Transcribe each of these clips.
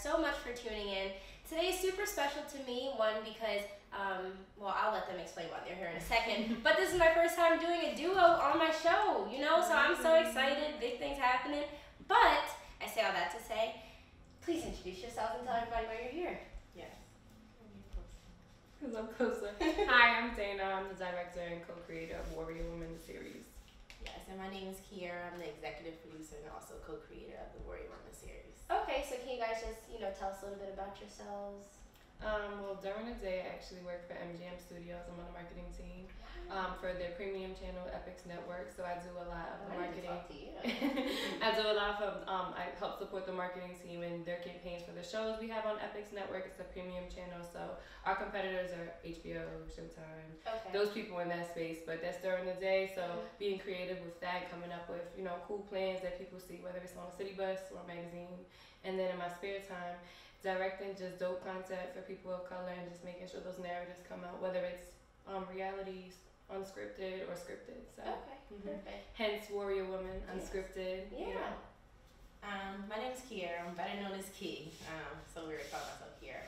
So much for tuning in. Today is super special to me, one, because, well, I'll let them explain why they're here in a second, but this is my first time doing a duo on my show, you know, so I'm so excited, big things happening, but I say all that to say, please introduce yourself and tell everybody why you're here. Yes. Because I'm closer. Hi, I'm Dana. I'm the director and co-creator of Warrior Woman series. Yes, and my name is Kiera. I'm the executive producer and also co-creator of the Warrior Woman series. Okay, so can you guys just, tell us a little bit about yourselves? Well, during the day, I actually work for MGM Studios. I'm on the marketing team for their premium channel, Epix Network. So I do a lot of the marketing. Talk to you. I do a lot of, I help support the marketing team and their campaigns for the shows we have on Epix Network. It's a premium channel, so our competitors are HBO, Showtime, those people in that space. But that's during the day, so being creative with that, coming up with, cool plans that people see, whether it's on a city bus or a magazine. And then in my spare time, directing just dope content for people of color and just making sure those narratives come out, whether it's realities, unscripted or scripted. So Perfect. Hence Warrior Woman, unscripted. Yeah. My name is Kiera. I'm better known as Key. So weird to call myself Kiera.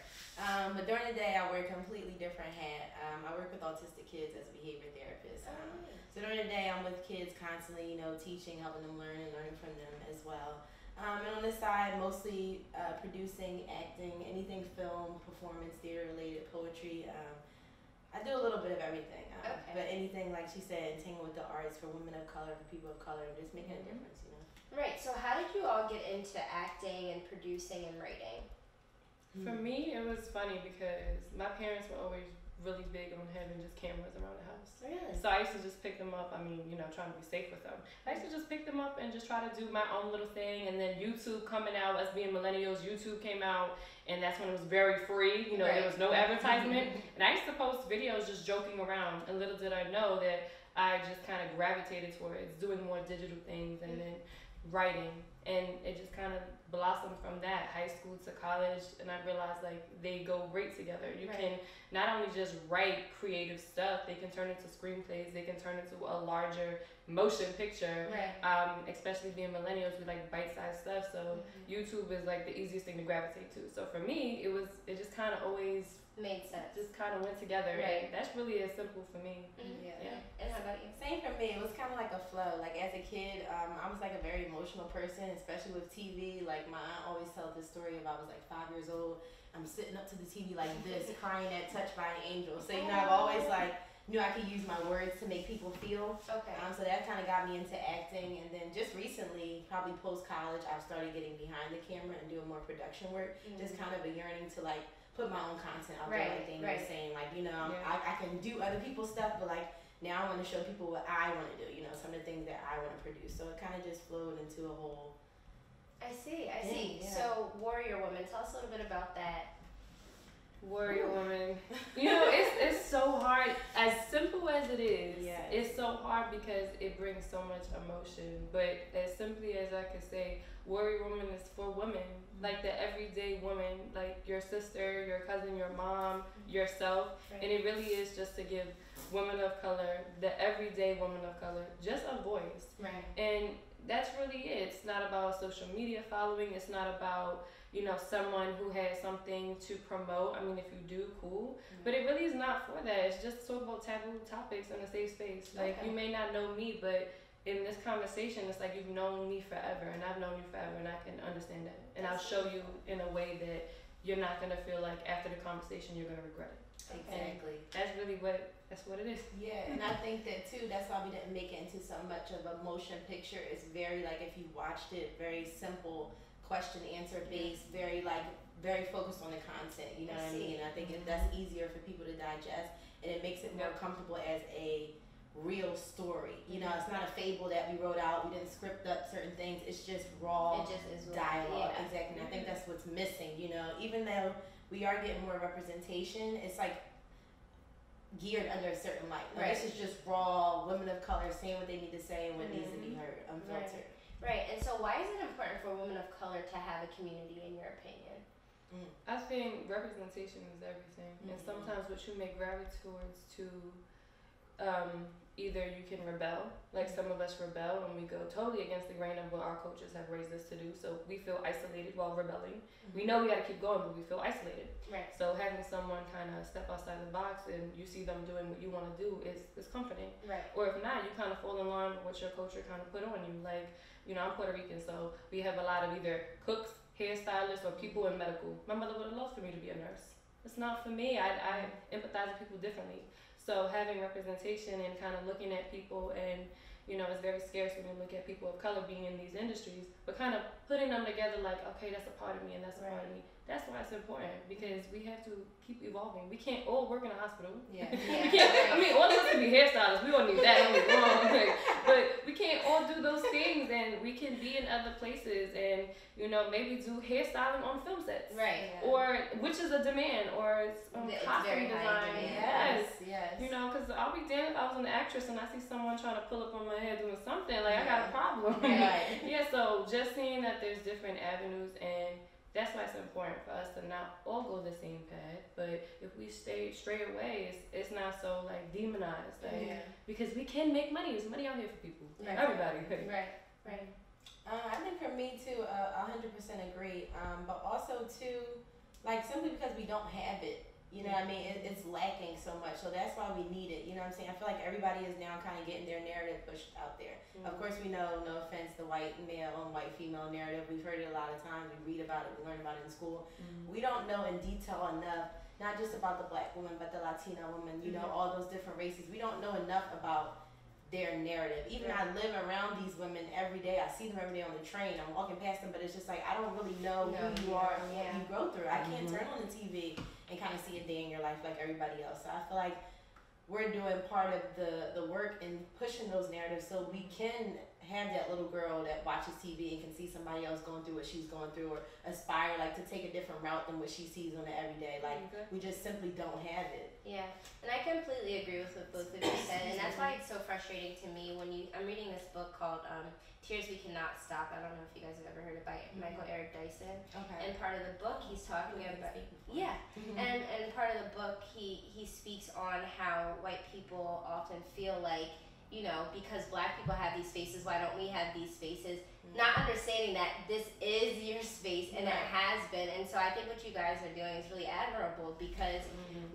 But during the day, I wear a completely different hat. I work with autistic kids as a behavior therapist. So during the day, I'm with kids constantly, teaching, helping them learn and learning from them as well. And on this side, mostly producing, acting, anything film, performance, theater related, poetry. I do a little bit of everything. But anything, like she said, entangled with the arts for women of color, for people of color, just making a difference, Right, so how did you all get into acting and producing and writing? For me, it was funny because my parents were always really big on having just cameras around the house. Really? So I used to just pick them up, trying to be safe with them. I used to just pick them up and just try to do my own little thing. And then YouTube coming out, us being millennials, YouTube came out, and that's when it was very free. There was no advertisement. And I used to post videos just joking around. And little did I know that I just kind of gravitated towards doing more digital things and then writing. And it just kind of blossomed from that, high school to college, and I realized they go great together. You can not only just write creative stuff, they can turn into screenplays, they can turn into a larger motion picture. Especially being millennials, we like bite-sized stuff, so YouTube is the easiest thing to gravitate to. So for me, it just kind of always made sense. Just kind of went together. And that's really as simple for me. Yeah. And how about you? Same for me. It was kind of like a flow. As a kid, I was a very emotional person, especially with TV. My aunt always tells this story of I was 5 years old. I'm sitting up to the TV like this, crying at Touched by an Angel. So I've always knew I could use my words to make people feel. So that kind of got me into acting. And then just recently, probably post-college, I've started getting behind the camera and doing more production work. Just kind of a yearning to put my own content out there, like Dana was saying. I can do other people's stuff, but now I want to show people what I want to do, some of the things that I want to produce. So it kind of just flowed into a whole. I see. Yeah. So Warrior Woman, tell us a little bit about that. Warrior Woman. It's so hard. As simple as it is, it's so hard because it brings so much emotion. But as simply as I could say, Warrior Woman is for women. The everyday woman, your sister, your cousin, your mom, yourself. And it really is just to give women of color, the everyday woman of color, just a voice. And that's really it. It's not about social media following. It's not about, someone who has something to promote. If you do, cool. But it really is not for that. It's just talk about taboo topics in a safe space. You may not know me, but in this conversation, it's you've known me forever, and I've known you forever, and I can understand that. And I'll show you in a way that you're not going to feel after the conversation you're going to regret it. Exactly. And that's really that's what it is. Yeah, and I think that too, that's why we didn't make it into so much of a motion picture. It's very if you watched it, very simple question answer based, very very focused on the content, you know what I mean? I think that's easier for people to digest, and it makes it more comfortable as a real story. It's not a fable that we wrote out, we didn't script up certain things, it's just raw dialogue. Exactly. And I think that's what's missing, even though we are getting more representation, it's geared under a certain light. This is just raw women of color saying what they need to say and what needs to be heard, unfiltered. Right, and so why is it important for women of color to have a community, in your opinion? I think representation is everything, and sometimes what you may gravitate towards to, either you can rebel, like some of us rebel and we go totally against the grain of what our cultures have raised us to do, so we feel isolated while rebelling. We know we gotta keep going, but we feel isolated. Right. So having someone kind of step outside the box and you see them doing what you want to do is comforting. Right. Or if not, you kind of fall in line with what your culture kind of put on you. Like, you know, I'm Puerto Rican, so we have a lot of either cooks, hairstylists, or people in medical. My mother would have loved for me to be a nurse. It's not for me. I empathize with people differently. So having representation and kind of looking at people, and you know, it's very scarce when you look at people of color being in these industries, but kind of putting them together like, okay, that's a part of me and that's a part of me. That's why it's important, because we have to keep evolving. We can't all work in a hospital. Yeah. We can't, I mean, all of us can be hairstylists. We don't need that. Don't get me wrong. But we can't all do those things, and we can be in other places and, you know, maybe do hairstyling on film sets. Right. Yeah. Or, which is a demand, or costume design. Yes. You know, because I'll be damned if I was an actress and I see someone trying to pull up on my head doing something, like, I got a problem. Right. Yeah, so just seeing that there's different avenues, and that's why it's important for us to not all go the same path, but if we stay straight away, it's not so like demonized, like, because we can make money. There's money out here for people, everybody. Right. I think for me too, 100% agree. But also too, like simply because we don't have it, you know what I mean? It's lacking so much, so that's why we need it. You know what I'm saying? I feel like everybody is now kind of getting their narrative pushed out there. Of course, we know, no offense, the white male and white female narrative. We've heard it a lot of times. We read about it. We learn about it in school. We don't know in detail enough, not just about the black woman, but the Latina woman. You know, all those different races. We don't know enough about their narrative. Even I live around these women every day. I see them every day on the train. I'm walking past them, but it's just like I don't really know who you are and what you go through. I can't turn on the TV and kind of see a day in your life like everybody else. So I feel like we're doing part of the work in pushing those narratives so we can have that little girl that watches TV and can see somebody else going through what she's going through, or aspire like to take a different route than what she sees on the everyday. Like we just simply don't have it. Yeah, and I completely agree with what both of you said, and that's why it's so frustrating to me when I'm reading this book called Tears We Cannot Stop. I don't know if you guys have ever heard it, by Michael Eric Dyson. Okay. And part of the book he's talking about and part of the book he speaks on how white people often feel like, you know, because black people have these spaces, why don't we have these spaces? Not understanding that this is your space and it has been. And so I think what you guys are doing is really admirable, because,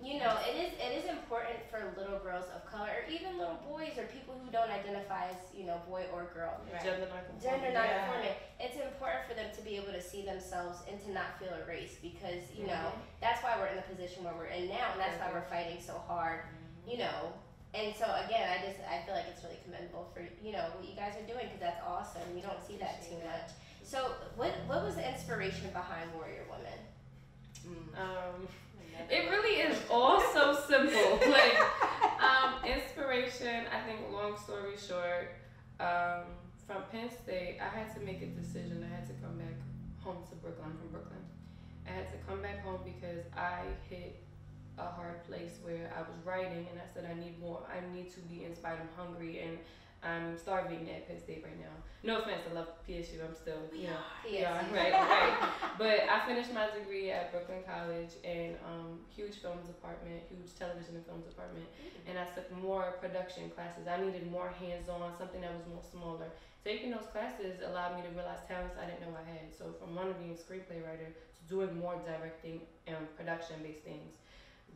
you know, it is important for little girls of color, or even little boys, or people who don't identify as, you know, boy or girl. Gender non-conforming. It's important for them to be able to see themselves and to not feel erased, because, you know, that's why we're in the position where we're in now, and that's why we're fighting so hard, you know. And so again, I feel like it's really commendable for, you know, what you guys are doing, because that's awesome. You don't see that too much. So what was the inspiration behind Warrior Women? It really is all so simple. Like, inspiration, I think, long story short, from Penn State, I had to make a decision. I had to come back home to Brooklyn. I'm from Brooklyn. I had to come back home because I hit a hard place where I was writing and I said I need more. I need to be inspired. I'm hungry and I'm starving at Penn State right now. No offense, I love PSU. I'm still, you know, right. But I finished my degree at Brooklyn College in huge film department, huge television and film department, and I took more production classes. I needed more hands-on, something that was more smaller. Taking those classes allowed me to realize talents I didn't know I had. So from one of being a screenplay writer to doing more directing and production-based things.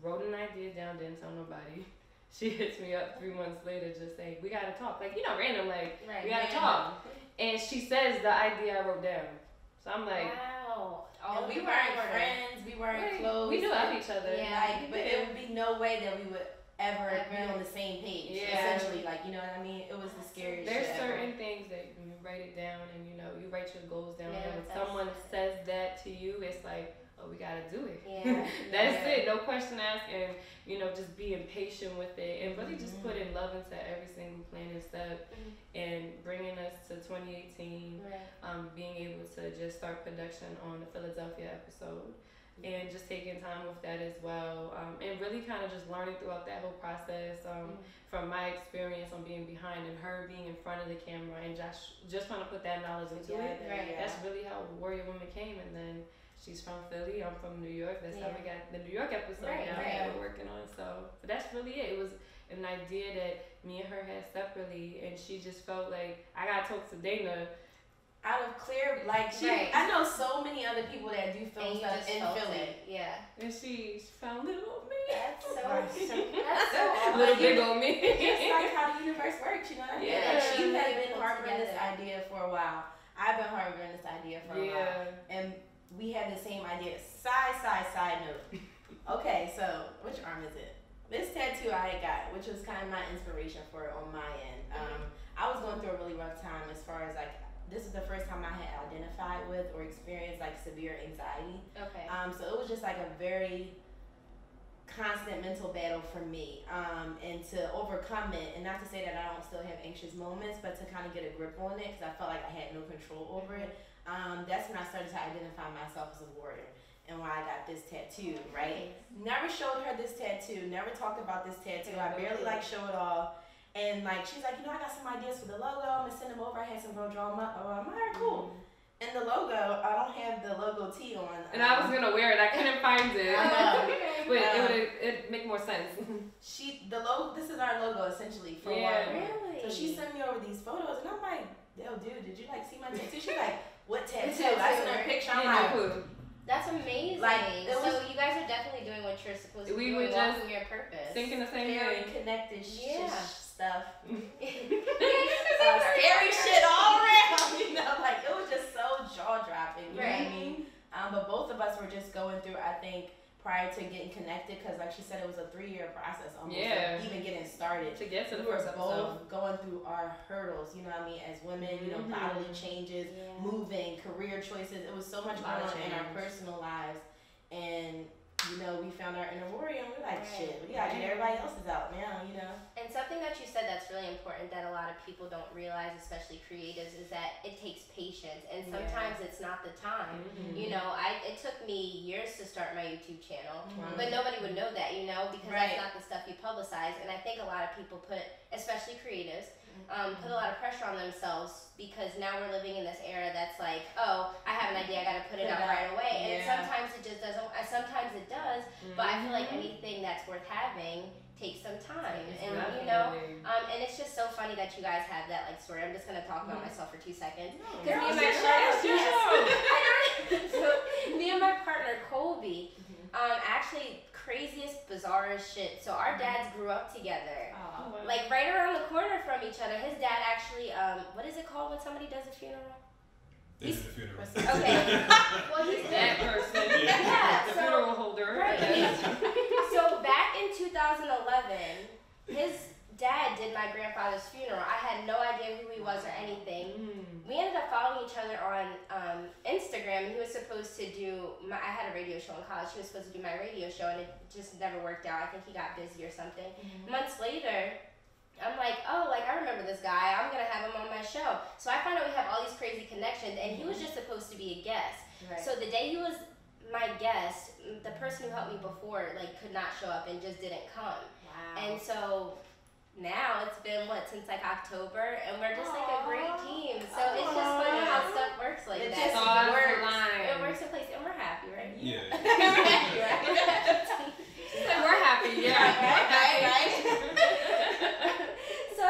Wrote an idea down, didn't tell nobody. She hits me up 3 months later just saying, we gotta talk. Like, you know, random, like, we gotta talk. And she says the idea I wrote down. So I'm like, wow. And we weren't friends, we weren't close. We knew of each other. Like, but it would be no way that we would ever be on the same page. Essentially, like, you know what I mean? It was the scariest There's shit certain ever. things that when you write it down and, you know, you write your goals down, and when that's someone says that to you, it's like, oh, we gotta do it. That's it. No question asked, and you know, just being patient with it, and really just putting love into every single plan and step, and bringing us to 2018. Being able to just start production on the Philadelphia episode, and just taking time with that as well, and really kind of just learning throughout that whole process, from my experience on being behind and her being in front of the camera, and just trying to put that knowledge into it. Right. That's really how Warrior Woman came, and then she's from Philly, I'm from New York. That's how we got the New York episode now that we're working on. So that's really it. It was an idea that me and her had separately, and she just felt like I gotta talk to Dana. Out of clear, like I know so many other people that do film stuff in Philly. And she found little on me. That's so awesome. Little big on me. It's like how the universe works, you know what I mean? Yeah. Like she has been harboring this idea for a while. I've been harboring this idea for a while. And we had the same idea. Side note. Okay, so which arm is it? This tattoo I got, which was kind of my inspiration for it on my end. I was going through a really rough time as far as like, this is the first time I had identified with or experienced like severe anxiety. Okay. So it was just like a very constant mental battle for me. And to overcome it, and not to say that I don't still have anxious moments, but to kind of get a grip on it, because I felt like I had no control over it. That's when I started to identify myself as a warrior, and why I got this tattoo, right? Never showed her this tattoo, never talked about this tattoo. I barely like show it all. And like she's like, I got some ideas for the logo. I'm gonna send them over. I had some girl draw them up. I'm like, alright, cool. And the logo, I don't have the logo tee on. And I was gonna wear it. I couldn't find it. But it'd make more sense. This is our logo essentially for Really? So she sent me over these photos, and I'm like, yo, dude, did you like see my tattoo? She's like, what tattoo? I sent her a picture. I'm like, that's amazing. Like, so you guys are definitely doing what you're supposed to do. We were just your purpose. thinking the same very thing. connected stuff. Scary shit all around, like it was just so jaw-dropping, you know what I mean? But both of us were just going through, I think, prior to getting connected, because like she said, it was a 3-year process almost, like, even getting started. To get to the we first were both going through our hurdles, you know what I mean, as women, bodily changes, moving, career choices. It was so much going on in our personal lives, and we found our inner warrior, and we're like, shit, we gotta get everybody else's out now, And something that you said that's really important that a lot of people don't realize, especially creatives, is that it takes patience, and sometimes it's not the time. It took me years to start my YouTube channel, but nobody would know that, because that's not the stuff you publicize. And I think a lot of people especially creatives, put a lot of pressure on themselves, because now we're living in this era that's like, oh, I have an idea, I gotta put it out right away. And sometimes it just doesn't, sometimes it does, but I feel like anything that's worth having takes some time. And and it's just so funny that you guys have that story. I'm just gonna talk about myself for 2 seconds. Because me and my partner Colby, actually craziest, bizarrest shit. So our dads grew up together, like right around the corner from each other. His dad actually, what is it called when somebody does a funeral? He's a funeral. Okay. Well, he's that person. Yeah. The funeral holder. Right. So back in 2011, his dad did my grandfather's funeral. I had no idea who he was or anything. We ended up following each other on Instagram, and he was supposed to do I had a radio show in college. He was supposed to do my radio show, and it just never worked out. I think he got busy or something. Months later, I'm like, I remember this guy. I'm going to have him on my show. So I find out we have all these crazy connections, and he was just supposed to be a guest. Right. So the day he was my guest, the person who helped me before, could not show up and just didn't come. Wow. And so now it's been, since October, and we're just a great team. So it's just funny how stuff works like that. Just works. It works in place, and we're happy, right? Yeah. We're happy, right? We're happy, Right. So,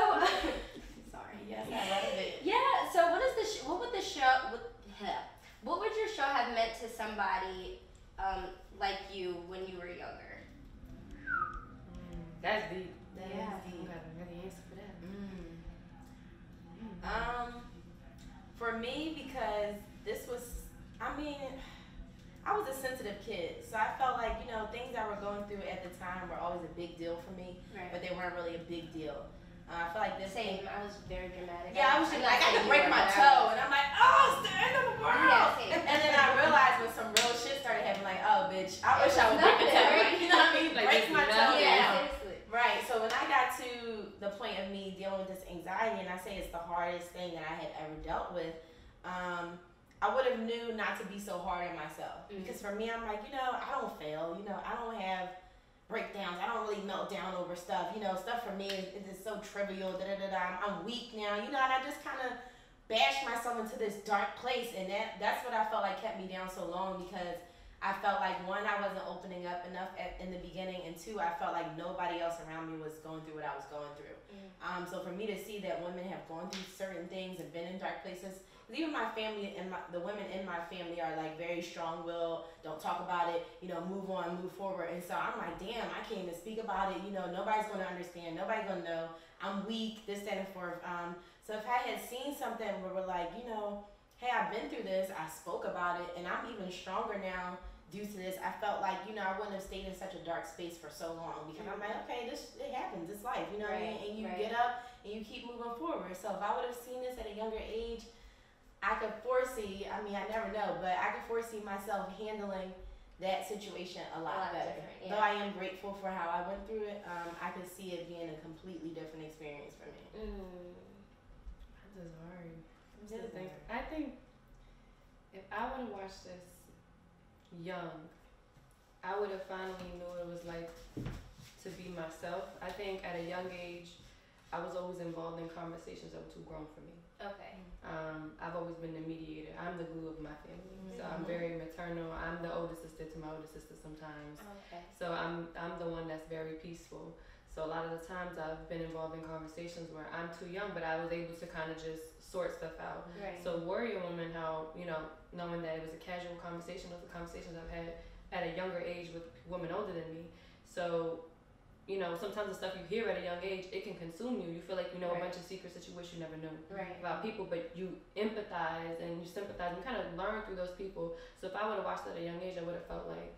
sorry, yes, I love it. Yeah, so what would your show have meant to somebody like you when you were younger? That's deep. That is deep. You got another answer for that. For me, because this was, I was a sensitive kid, so I felt like, things I were going through at the time were always a big deal for me, but they weren't really a big deal. I feel like this Same. I was very dramatic. Yeah, I was just I got to break my toe, and I'm like, oh, it's the end of the world. Yeah, and then I realized when some real shit started happening, like, oh, bitch, I wish I would break a toe. You know what I mean? Break my toe. Yeah, right. So when I got to the point of me dealing with this anxiety, and I say it's the hardest thing that I had ever dealt with, I would have knew not to be so hard on myself. Because for me, I'm like, I don't fail. I don't have breakdowns. I don't really melt down over stuff. Stuff for me is so trivial. I'm weak now. And I just kind of bashed myself into this dark place, and that's what I felt like kept me down so long, because I felt like, one, I wasn't opening up enough in the beginning, and two, I felt like nobody else around me was going through what I was going through. So for me to see that women have gone through certain things and been in dark places, because even my family and the women in my family are like very strong-willed, don't talk about it, move on, move forward. And so I'm like, damn, I can't even speak about it. Nobody's going to understand. Nobody's going to know. I'm weak, this, that, and forth. So if I had seen something where we're like, hey, I've been through this, I spoke about it, and I'm even stronger now due to this, I felt like, I wouldn't have stayed in such a dark space for so long, because I'm like, okay, it happens, it's life, what I mean? And you get up and you keep moving forward. So if I would have seen this at a younger age, I could foresee, I never know, but I could foresee myself handling that situation a lot better. Though I am grateful for how I went through it, I could see it being a completely different experience for me. That's hard. I think if I would have watched this young, I would have finally knew what it was like to be myself. I think at a young age, I was always involved in conversations that were too grown for me. Okay. I've always been the mediator. I'm the glue of my family. So I'm very maternal. I'm the older sister to my older sister sometimes. Okay. So I'm the one that's very peaceful. So a lot of the times I've been involved in conversations where I'm too young, but I was able to kind of just sort stuff out. Right. So Warrior Woman, how, knowing that it was a casual conversation, those are conversations I've had at a younger age with women older than me. So, sometimes the stuff you hear at a young age, it can consume you. You feel like you know a bunch of secrets that you wish you never knew about people, but you empathize and you sympathize and kind of learn through those people. So if I would have watched that at a young age, I would have felt like,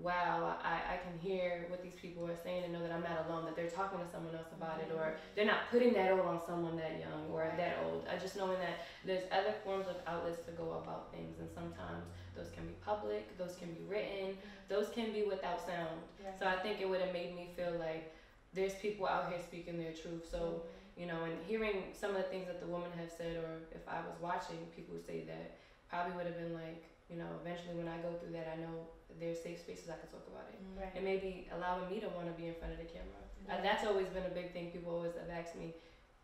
wow, I can hear what these people are saying and know that I'm not alone, that they're talking to someone else about it, or they're not putting that all on someone that young or that old. I just knowing that there's other forms of outlets to go about things, and sometimes those can be public, those can be written, those can be without sound. So I think it would have made me feel like there's people out here speaking their truth. So, and hearing some of the things that the women have said, or if I was watching people say that, probably would have been like, eventually when I go through that, I know there's safe spaces I can talk about it. And maybe allowing me to want to be in front of the camera. That's always been a big thing. People always have asked me.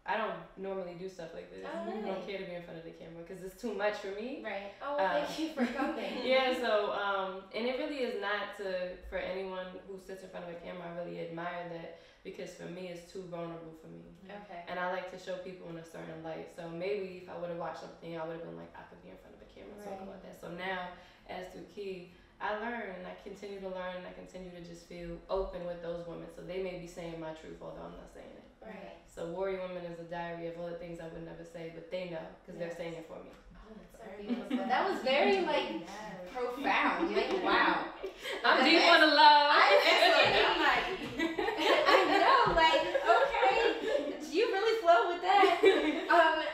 I don't normally do stuff like this. I don't care to be in front of the camera because it's too much for me. Right. Oh, well, thank you for coming. So, and it really is not for anyone who sits in front of a camera. I really admire that, because for me, it's too vulnerable for me. Okay. And I like to show people in a certain light. So maybe if I would have watched something, I would have been like, I could be in front of a camera and talk about that. So now, as through Key, I learn and I continue to learn and I continue to just feel open with those women. So they may be saying my truth, although I'm not saying it. Right. So Warrior Woman is a diary of all the things I would never say, but they know because they're saying it for me. Oh, that's so beautiful. That was very profound. Wow. I'm deep on the love. I'm like, I know, okay. You really flow with that. And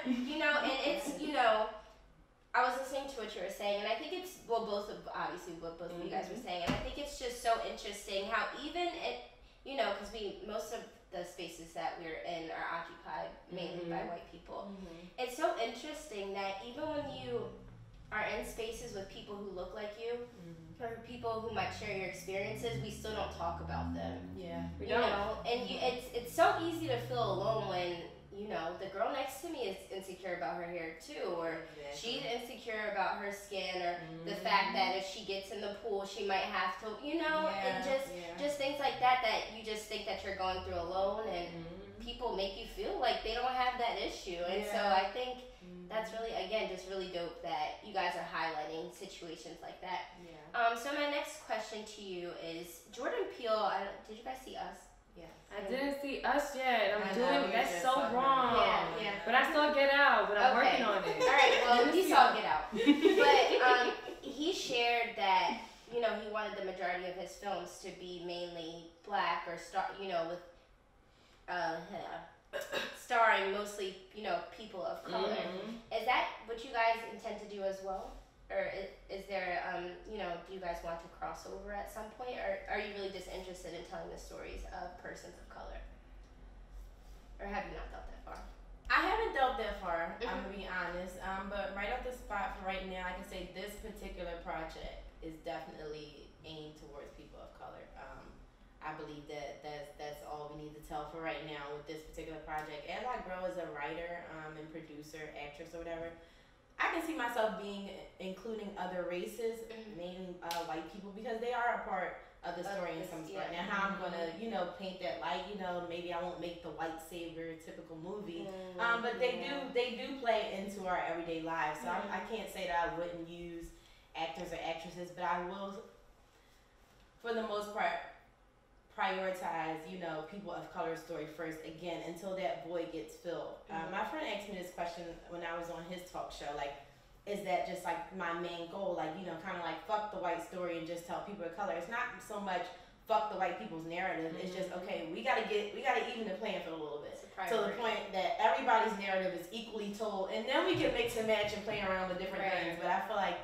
it's, I was listening to what you were saying, and I think it's, obviously what both of you guys were saying, and I think it's just so interesting how even it, because most of the spaces that we're in are occupied mainly by white people. It's so interesting that even when you are in spaces with people who look like you, or people who might share your experiences, we still don't talk about them. Yeah. We don't. And it's so easy to feel alone when, the girl next to me is insecure about her hair too, or she's insecure about her skin, or the fact that if she gets in the pool, she might have to, and just things like that you just think that you're going through alone, and people make you feel like they don't have that issue. And so I think that's really, again, just really dope that you guys are highlighting situations like that. So my next question to you is, Jordan Peele, did you guys see Us? Yes. I didn't see Us yet. That's so wrong. Yeah. But I saw Get Out, but I'm working on it. All right, well, he saw Get Out. But he shared that, he wanted the majority of his films to be mainly black, or with starring mostly, people of color. Is that what you guys intend to do as well? Or is there, do you guys want to cross over at some point? Or are you really just interested in telling the stories of persons of color? Or have you not thought that far? I haven't dealt that far, I'm going to be honest. But right off the spot, right now, I can say this particular project is definitely aimed towards people of color. I believe that's all we need to tell for right now with this particular project. As I grow as a writer and producer, actress, or whatever, I can see myself including other races, mainly white people, because they are a part of the story in some sort. Now, how I'm gonna, paint that light, maybe I won't make the white savior typical movie, but they do play into our everyday lives. So I can't say that I wouldn't use actors or actresses, but I will, for the most part, prioritize, people of color story first, again, until that void gets filled. My friend asked me this question when I was on his talk show, like, is that just like my main goal? Like, kind of like fuck the white story and just tell people of color. It's not so much fuck the white people's narrative. It's just, okay, we gotta even the playing field a little bit. To the point that everybody's narrative is equally told, and then we can mix and match and play around with different things. But I feel like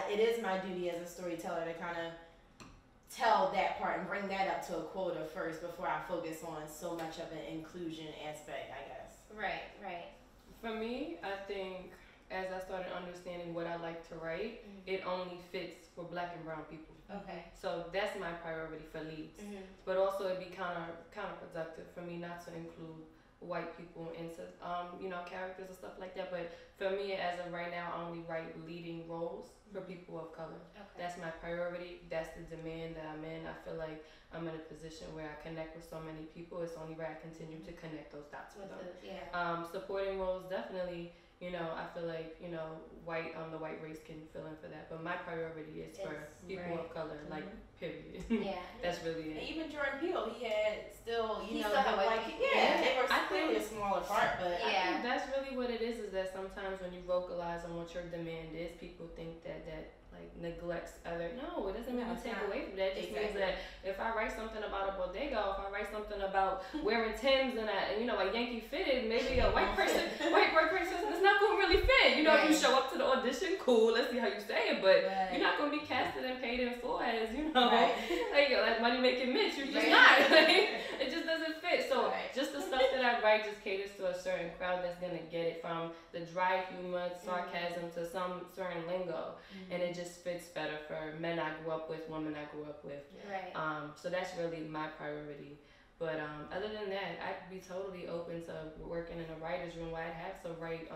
it is my duty as a storyteller to kind of tell that part and bring that up to a quota first before I focus on so much of an inclusion aspect, I guess. Right. For me, I think as I started understanding what I like to write, it only fits for Black and brown people. Okay. So that's my priority for leads. But also it'd be counterproductive for me not to include white people into characters and stuff like that. But for me, as of right now, I only write leading roles for people of color. Okay. That's my priority. That's the demand that I'm in. I feel like I'm in a position where I connect with so many people. It's only where I continue to connect those dots with them. Supporting roles, definitely. I feel like, the white race can fill in for that. But my priority is for people of color, like, period. Yeah. That's really it. And even Jordan Peele, he had still, they were clearly a smaller part, but I think that's really what it is that sometimes when you vocalize on what your demand is, people think that like neglects other. No, it doesn't mean you take away from that. It just means that if I write something about a bodega, or if I write something about wearing Timbs and a Yankee fitted, maybe a white person, it's not gonna really fit. If you show up to the audition, cool, let's see how you say it, but you're not gonna be casted and paid in full as like money making Mitch. You're just not. It just doesn't fit. So just the stuff that I write just caters to a certain crowd that's gonna get it, from the dry humor, sarcasm to some certain lingo, and it just fits better for men I grew up with, women I grew up with. Right. So that's really my priority. But other than that, I'd be totally open to working in a writer's room where I'd have to write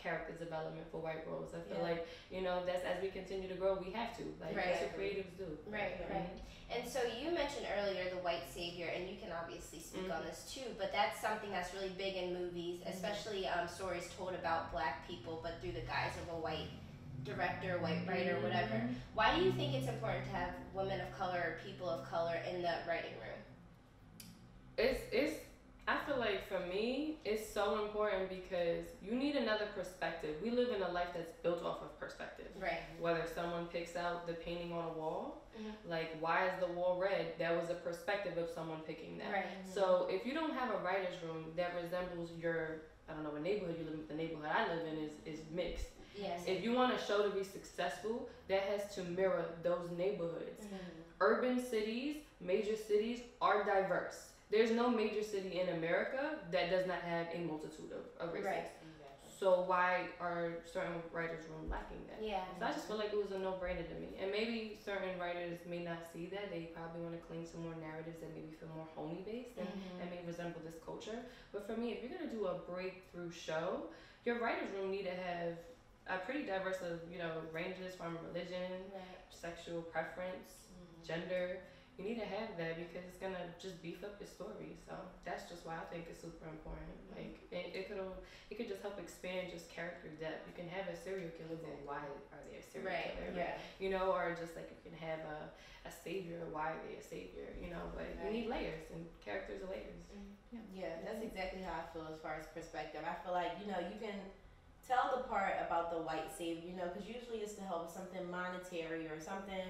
character development for white roles. I feel like, that's as we continue to grow, we have to. Like, that's what creatives do. Right. And so you mentioned earlier the white savior, and you can obviously speak on this too, but that's something that's really big in movies, especially stories told about Black people, but through the guise of a white director, white writer, whatever. Why do you think it's important to have women of color or people of color in the writing room? I feel like for me, it's so important because you need another perspective. We live in a life that's built off of perspective. Right. Whether someone picks out the painting on a wall, like, why is the wall red? That was a perspective of someone picking that. Right. So if you don't have a writer's room that resembles your, I don't know what neighborhood you live in, the neighborhood I live in is mixed. Yes. If you want a show to be successful, that has to mirror those neighborhoods. Urban cities, major cities are diverse. There's no major city in America that does not have a multitude of races. Right. So why are certain writers' room lacking that? Yeah. So I just feel like it was a no-brainer to me. And maybe certain writers may not see that. They probably want to cling to more narratives that maybe feel more homey-based and may resemble this culture. But for me, if you're going to do a breakthrough show, your writer's room need to have a pretty diverse of, ranges from religion, sexual preference, gender. You need to have that because it's gonna just beef up your story. So that's just why I think it's super important. Like it could just help expand just character depth. You can have a serial killer, but why are they a serial killer? Yeah. Or just like you can have a savior. Why are they a savior? But you need layers, and characters are layers. Yeah, that's exactly how I feel as far as perspective. I feel like you can tell the part about the white savior, because usually it's to help with something monetary or something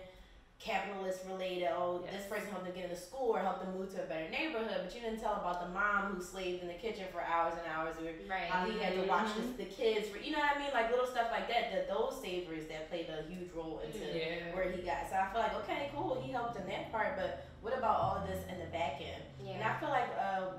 capitalist related. This person helped them get into school or helped them move to a better neighborhood, but you didn't tell about the mom who slaved in the kitchen for hours and hours, or how he had to watch the kids for, what I mean, like little stuff like that. Those saviors that played a huge role into where he got. So I feel like, okay, cool, he helped in that part, but what about all of this in the back end? And I feel like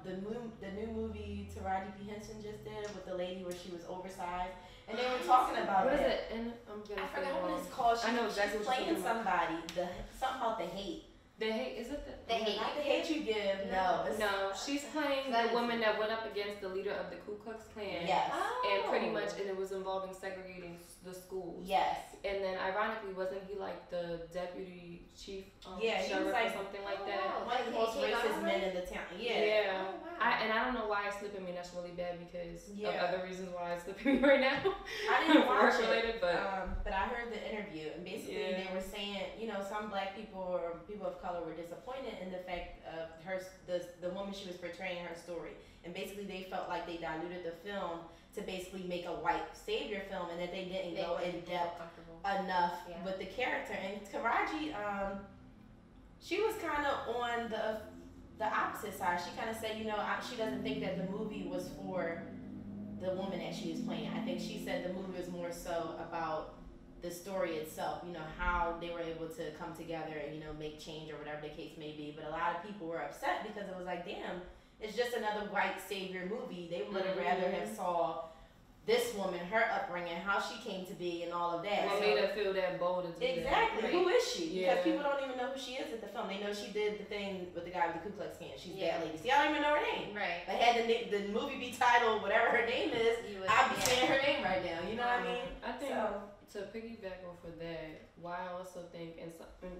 the new movie Taraji P. Henson just did with the lady where she was oversized, and they were talking about What is that. it? And I'm gonna I say forgot it what wrong. it's called. I know exactly she's what you're playing talking about. somebody. Something about the hate. The hate, is it The hate Not the hate you give. No. No, she's playing the woman that went up against the leader of the Ku Klux Klan. Yes. And pretty much, and it was involving segregating the schools. Yes. And then, ironically, wasn't he like the deputy chief yeah, he sheriff was like, or something like that? Wow. One of the most racist men in the town. Yeah. Oh, wow. I don't know why it's slipping me. That's really bad because of Yeah. other reasons why it's slipping me right now. I didn't watch Work it, related, but I heard the interview, and basically they were saying, you know, some black people or people of color were disappointed in the fact of the woman she was portraying her story, and basically they felt like they diluted the film to basically make a white savior film, and that they didn't go in depth enough with the character. And Taraji, she was kind of on the opposite side. She kind of said, you know, she doesn't think that the movie was for the woman that she was playing. I think she said the movie was more so about the story itself, you know, how they were able to come together and, you know, make change or whatever the case may be. But a lot of people were upset because it was like, damn, it's just another white savior movie. They would have rather have saw this woman, her upbringing, how she came to be, and all of that. What made her feel that bold to do exactly. that? Right. Who is she? Yeah. Because people don't even know who she is at the film. They know she did the thing with the guy with the Ku Klux Klan. She's that lady. See, I don't even know her name. Right. But had the movie be titled whatever her name is, I'd be saying her name right now. You know what I mean? I think So, to piggyback off of that, why I also think, and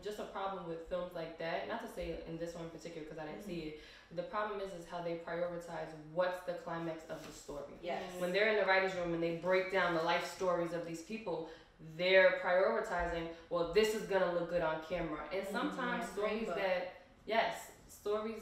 just a problem with films like that, not to say in this one in particular because I didn't see it, the problem is how they prioritize what's the climax of the story. yes. When they're in the writer's room and they break down the life stories of these people, they're prioritizing, well, this is gonna look good on camera. And sometimes stories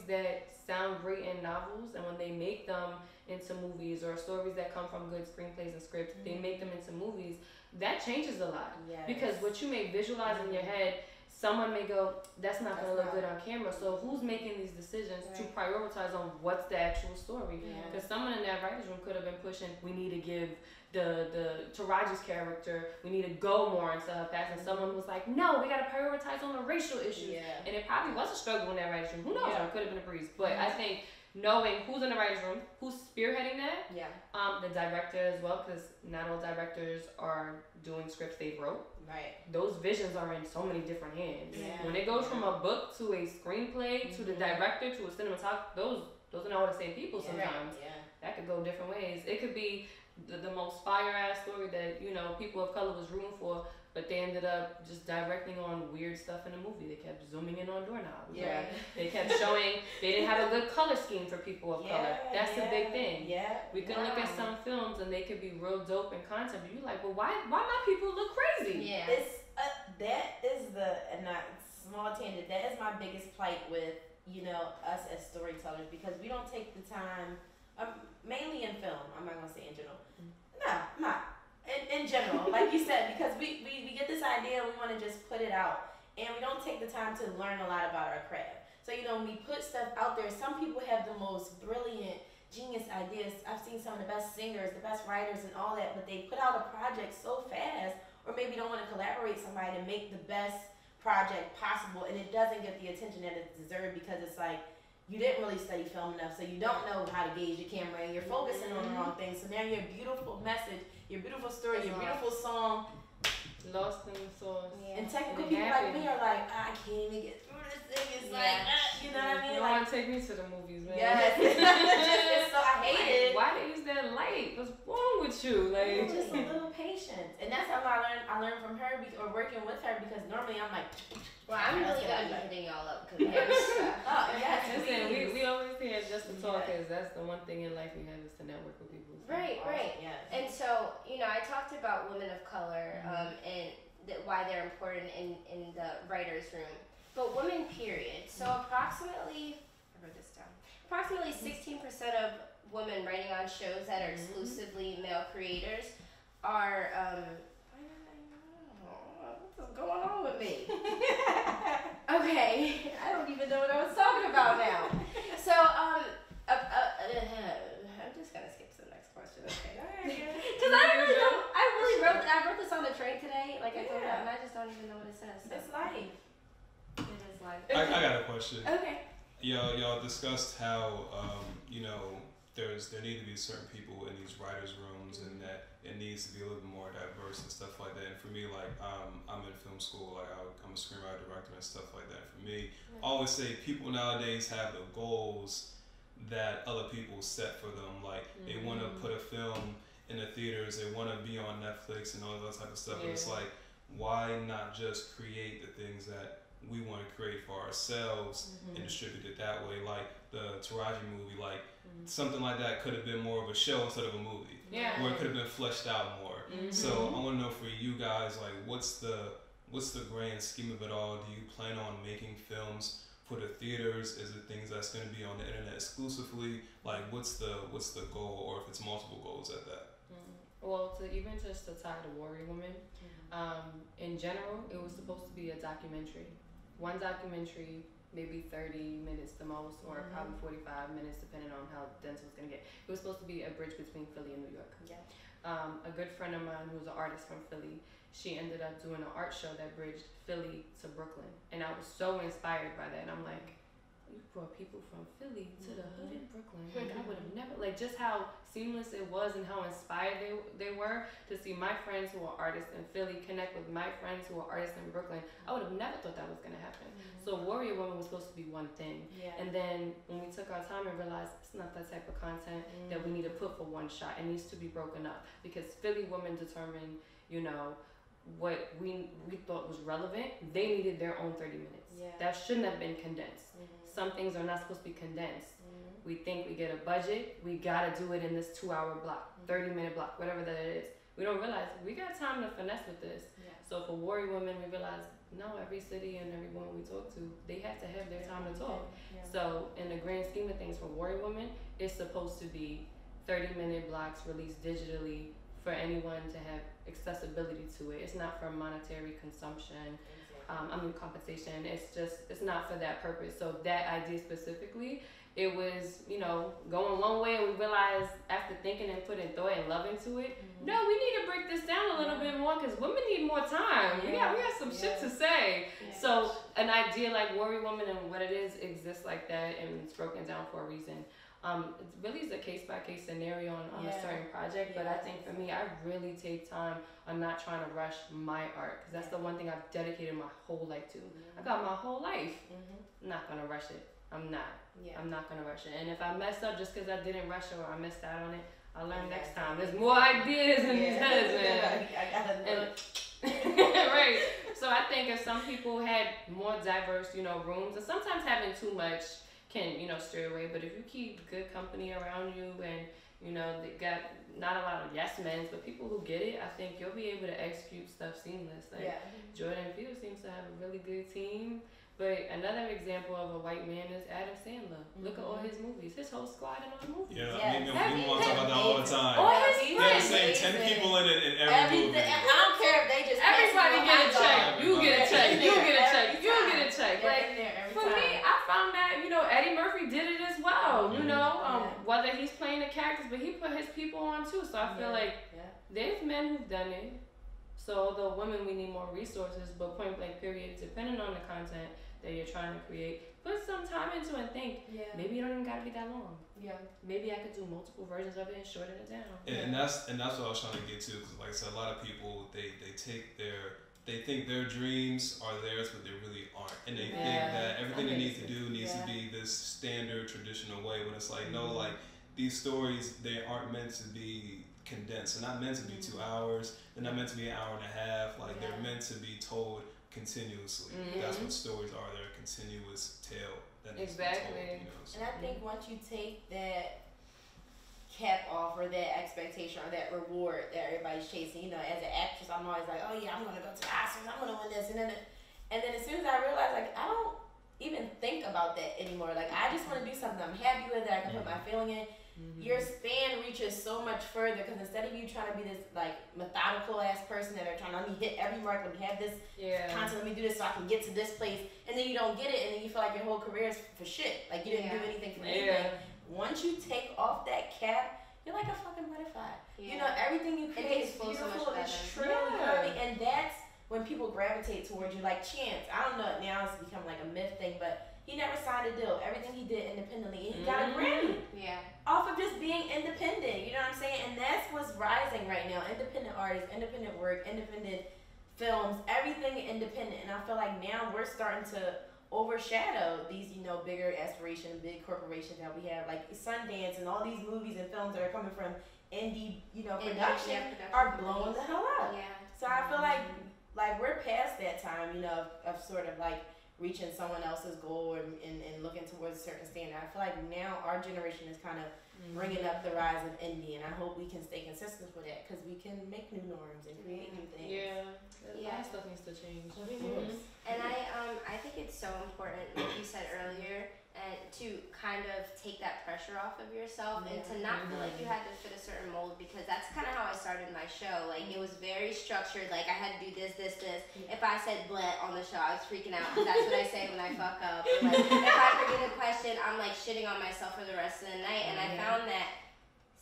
that sound great in novels, and when they make them into movies, or stories that come from good screenplays and scripts, they make them into movies, that changes a lot. Yes. Because what you may visualize in your head, someone may go, that's not going to look good on camera. So who's making these decisions to prioritize on what's the actual story? Because someone in that writer's room could have been pushing, we need to give the Taraji's character, we need to go more into her past. And someone was like, no, we got to prioritize on the racial issues. Yeah. And it probably was a struggle in that writer's room. Who knows? It could have been a breeze. But I think knowing who's in the writer's room, who's spearheading that, the director as well, because not all directors are doing scripts they wrote. Right. Those visions are in so many different hands. Yeah. When it goes from a book to a screenplay to the director to a cinematographer, those are not all the same people sometimes. Yeah. That could go different ways. It could be the most fire ass story that, you know, people of color was rooting for, but they ended up just directing on weird stuff in the movie. They kept zooming in on doorknobs. Yeah. They kept showing they didn't have a good color scheme for people of color. That's a big thing. Yeah. We can look at some films and they could be real dope in concept, but you're like, well, why my people look crazy? Yeah. It's that is and not small tangent. That is my biggest plight with, you know, us as storytellers, because we don't take the time, mainly in film. I'm not gonna say in general. No, not. In general, like you said, because we get this idea, we want to just put it out, and we don't take the time to learn a lot about our craft. So, you know, when we put stuff out there, some people have the most brilliant, genius ideas. I've seen some of the best singers, the best writers, and all that, but they put out a project so fast, or maybe don't want to collaborate with somebody to make the best project possible, and it doesn't get the attention that it deserves, because it's like, you didn't really study film enough, so you don't know how to gauge your camera, and you're focusing on the wrong things. So now your beautiful message, your beautiful story, your beautiful song, lost in the sauce. and technical people like me are like, I can't even get through this thing. It's like, you know what I mean? You Like, want to take me to the movies, man. yes. It's so I hate it. Why they use that light? What's wrong with you? Like, Just a little patience, and that's how I learned from her, or working with her, because normally I'm like, well, I'm really gonna be hitting y'all up because I have stuff. oh yes, listen, we always here just to talk, Yeah. because that's the one thing in life we have is to network with people. So. Right, right. Yes. And so, you know, I talked about women of color and why they're important in the writer's room. But women, period. So approximately, I wrote this down, approximately 16% of women writing on shows that are exclusively male creators are, what's going on with me? Okay, I don't even know what I was talking about now. So, I'm just gonna skip to the next question, okay? Because I wrote this on the train today, like I told you, and I just don't even know what it says. So. It's life. It is life. I got a question. Okay. Y'all discussed how you know, there need to be certain people in these writers' rooms, and that it needs to be a little bit more diverse and stuff like that. And for me, like I'm in film school, like I'm a screenwriter, director, and stuff like that. For me, I always say people nowadays have the goals that other people set for them. Like they want to put a film in the theaters, they want to be on Netflix and all that type of stuff. But it's like, why not just create the things that we want to create for ourselves and distribute it that way? Like the Taraji movie, like something like that could have been more of a show instead of a movie, where it could have been fleshed out more. So I want to know for you guys, like, what's the grand scheme of it all? Do you plan on making films for the theaters? Is it things that's going to be on the internet exclusively? Like, what's the goal, or if it's multiple goals at that? Well, just to tie the Warrior Woman, in general, it was supposed to be a documentary. One documentary, maybe 30 minutes the most, or probably 45 minutes, depending on how dense it was going to get. It was supposed to be a bridge between Philly and New York. A good friend of mine who's an artist from Philly, she ended up doing an art show that bridged Philly to Brooklyn. And I was so inspired by that. And I'm like, you brought people from Philly to the hood in Brooklyn. Like, I would have never, like, just how seamless it was and how inspired they were to see my friends who are artists in Philly connect with my friends who are artists in Brooklyn. I would have never thought that was going to happen. So Warrior Woman was supposed to be one thing. And then when we took our time and realized it's not that type of content that we need to put for one shot, it needs to be broken up, because Philly women determined, you know, what we thought was relevant. They needed their own 30 minutes. That shouldn't have been condensed. Some things are not supposed to be condensed. We think we get a budget, we gotta do it in this 2-hour block, 30-minute block, whatever that is. We don't realize we got time to finesse with this. So for Warrior Women, we realized, no, every city and every woman we talk to, they have to have their time to talk. So in the grand scheme of things, for Warrior Women, it's supposed to be 30-minute blocks released digitally for anyone to have accessibility to it. It's not for monetary consumption. Compensation. It's not for that purpose. So that idea specifically, it was, you know, going one way, and we realized after thinking and putting thought and love into it, no, we need to break this down a little bit more, because women need more time. We got some shit to say. So an idea like Warrior Woman and what it is exists like that, and it's broken down for a reason. It really is a case-by-case scenario on a certain project, but I think for me, I really take time on not trying to rush my art, because that's the one thing I've dedicated my whole life to. I got my whole life. I'm not going to rush it. I'm not going to rush it. And if I mess up just because I didn't rush it or I missed out on it, I'll learn next time. There's more ideas in these heads, man. Right. So I think if some people had more diverse, you know, rooms, and sometimes having too much can, you know, stray away. But if you keep good company around you, and, you know, they got not a lot of yes men, but people who get it, I think you'll be able to execute stuff seamless. Like Jordan Peele seems to have a really good team. But another example of a white man is Adam Sandler. Look at all his movies. His whole squad in all the movies. I mean, we want to talk about that all the time. All his friends. Saying 10 people in it in every movie. I don't care if they just everybody get a check. You get a check. You get a check. You get a check. Like, for me, I found that, you know, Eddie Murphy did it as well. You know, whether he's playing the characters, but he put his people on too. So I feel like there's men who've done it. So although women, we need more resources, but point blank period, depending on the content that you're trying to create, put some time into it and think, maybe you don't even gotta be that long. Maybe I could do multiple versions of it and shorten it down. And that's what I was trying to get to, because like I said, a lot of people they think their dreams are theirs, but they really aren't, and they think that everything they need to do needs to be this standard traditional way. When it's like, no, like these stories, they aren't meant to be condensed. They're not meant to be 2 hours. They're not meant to be an hour and a half. Like they're meant to be told continuously. That's what stories are. They're a continuous tale that needs to be told, you know, so. And I think once you take that cap off, or that expectation, or that reward that everybody's chasing, you know, as an actress, I'm always like, oh yeah, I'm gonna go to the Oscars, I'm gonna win this, and then as soon as I realize, like, I don't even think about that anymore. Like, I just want to do something I'm happy with, that I can put my feeling in. Your span reaches so much further, because instead of you trying to be this like methodical ass person that are trying to, let me hit every mark, let me have this content, let me do this so I can get to this place, and then you don't get it, and then you feel like your whole career is for shit, like you didn't do anything for anything. Once you take off that cap, you're like a fucking butterfly. You know, everything you create is beautiful, it's true, and that's when people gravitate towards you. Like Chance, I don't know, now it's become like a myth thing, but He never signed a deal. Everything he did independently, and he got a Grammy. Yeah. Off of just being independent. You know what I'm saying? And that's what's rising right now. Independent artists, independent work, independent films, everything independent. And I feel like now we're starting to overshadow these, you know, bigger aspiration, big corporations that we have, like Sundance and all these movies and films that are coming from indie, you know, production are blowing the hell up. Yeah. So I feel like we're past that time, you know, of sort of like reaching someone else's goal and looking towards a certain standard. I feel like now our generation is kind of bringing up the rise of indie, and I hope we can stay consistent with that because we can make new norms and create new things. Yeah, a lot of stuff needs to change. And I think it's so important, like you said earlier, and to kind of take that pressure off of yourself and to not feel like you had to fit a certain mold, because that's kind of how I started my show. Like, it was very structured. Like, I had to do this. If I said blah on the show, I was freaking out because that's what I say when I fuck up. Or, like, if I forget a question, I'm like shitting on myself for the rest of the night. And I found that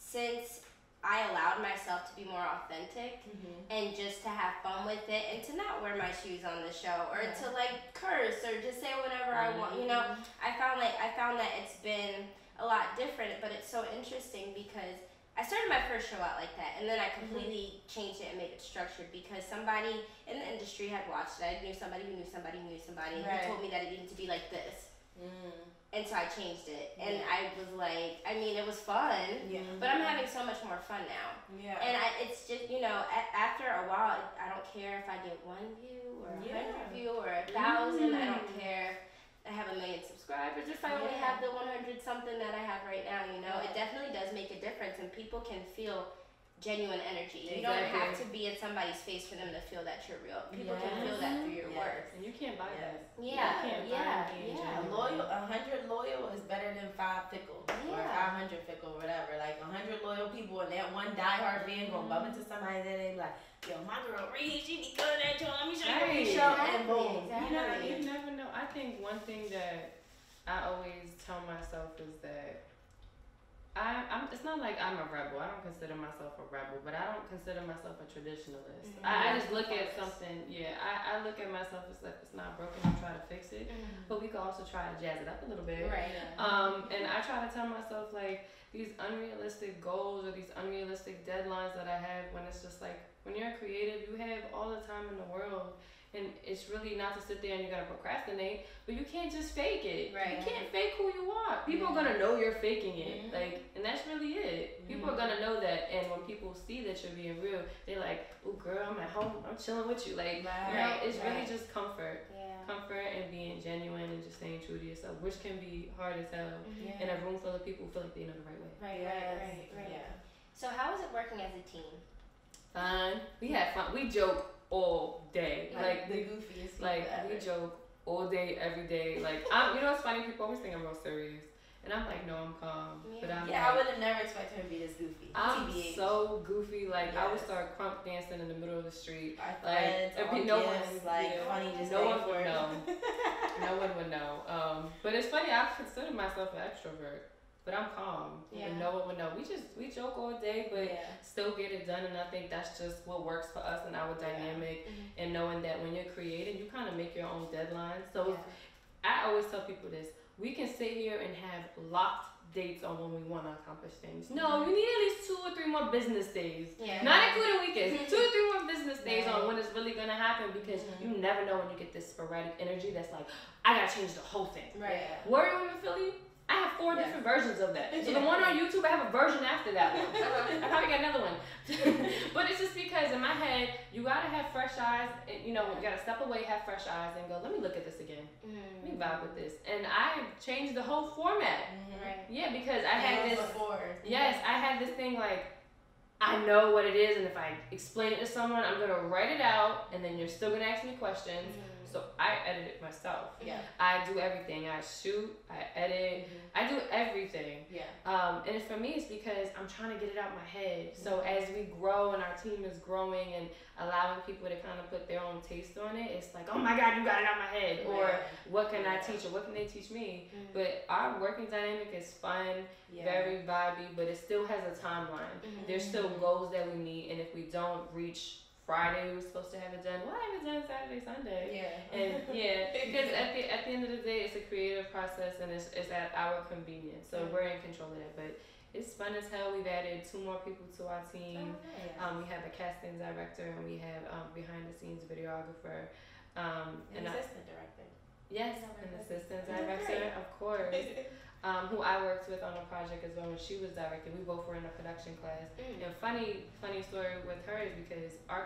since I allowed myself to be more authentic and just to have fun with it and to not wear my shoes on the show or to like curse or just say whatever I want, you know, I found that it's been a lot different, but it's so interesting because I started my first show out like that, and then I completely changed it and made it structured because somebody in the industry had watched it. I knew somebody who knew somebody who knew somebody, and he told me that it needed to be like this. And so I changed it, and I was like, I mean, it was fun, but I'm having so much more fun now. And it's just, you know, after a while, I don't care if I get 1 view or 100 view or 1,000. I don't care. I have 1 million subscribers. If I only have the 100 something that I have right now, you know, it definitely does make a difference, and people can feel genuine energy. You don't have to be in somebody's face for them to feel that you're real. People can feel that through your work. And you can't buy that. Yeah. 100 loyal is better than 5 fickle or 500 fickle, whatever. Like 100 loyal people and that one diehard fan gonna bump into somebody that they be like, yo, my girl Reed, she be good at you. Let me show you the show, and boom. You know, you never know. I think one thing that I always tell myself is that it's not like I'm a rebel. I don't consider myself a rebel, but I don't consider myself a traditionalist. I just look at something, I look at myself as like, it's not broken, I try to fix it. But we can also try to jazz it up a little bit. Right. And I try to tell myself like these unrealistic goals or these unrealistic deadlines that I have, when it's just like, when you're creative, you have all the time in the world. And it's really not to sit there and you gotta procrastinate, but you can't just fake it. Right. You can't fake who you are. People are gonna know you're faking it. Like, and that's really it. People are gonna know that, and when people see that you're being real, they're like, "Oh, girl, I'm at home. I'm chilling with you." Like, you know, it's really just comfort, comfort, and being genuine and just staying true to yourself, which can be hard as hell in a room full of people who feel like they know the right way. Right. So how is it working as a team? Fun. We had fun. We joke all day. Like the goofiest. Like we joke all day, every day. Like you know what's funny? People always think I'm real serious, and I'm like, no, I'm calm. But I'm I would have never expected her to be this goofy. I'm TBH. so goofy. Like I would start crump dancing in the middle of the street. Like no one, funny. Just no one would know. No one would know. But it's funny. I consider myself an extrovert. But I'm calm. And no one would know. We joke all day, but still get it done. And I think that's just what works for us and our dynamic. And knowing that when you're creating, you kind of make your own deadlines. So I always tell people this: we can sit here and have locked dates on when we want to accomplish things. No, you need at least 2 or 3 more business days. Not including weekends. 2 or 3 more business days on when it's really gonna happen, because you never know when you get this sporadic energy that's like, I gotta change the whole thing. Warrior Women Philly, I have 4 different versions of that. So the one on YouTube, I have a version after that one. I probably got another one. But it's just because in my head, you gotta have fresh eyes. And, you know, you gotta step away, have fresh eyes, and go, let me look at this again. Let me vibe with this. And I changed the whole format. Yeah, because I had this. Yes, I had this thing like, I know what it is, and if I explain it to someone, I'm gonna write it out, and then you're still gonna ask me questions. So I edit it myself. I do everything. I shoot, I edit, I do everything. And for me, it's because I'm trying to get it out my head. So as we grow and our team is growing and allowing people to kind of put their own taste on it, it's like, oh my God, you got it out my head. Or what can I teach, or what can they teach me? But our working dynamic is fun, very vibey, but it still has a timeline. There's still goals that we meet, and if we don't reach Friday we were supposed to have it done. Well, I have it done Saturday, Sunday. Yeah. And because at the end of the day, it's a creative process and it's at our convenience. So we're in control of that. But it's fun as hell. We've added 2 more people to our team. We have a casting director and we have behind the scenes videographer. And assistant director. Yes, an assistant director, of course. Who I worked with on a project as well when she was directing. We both were in a production class. And funny story with her is because that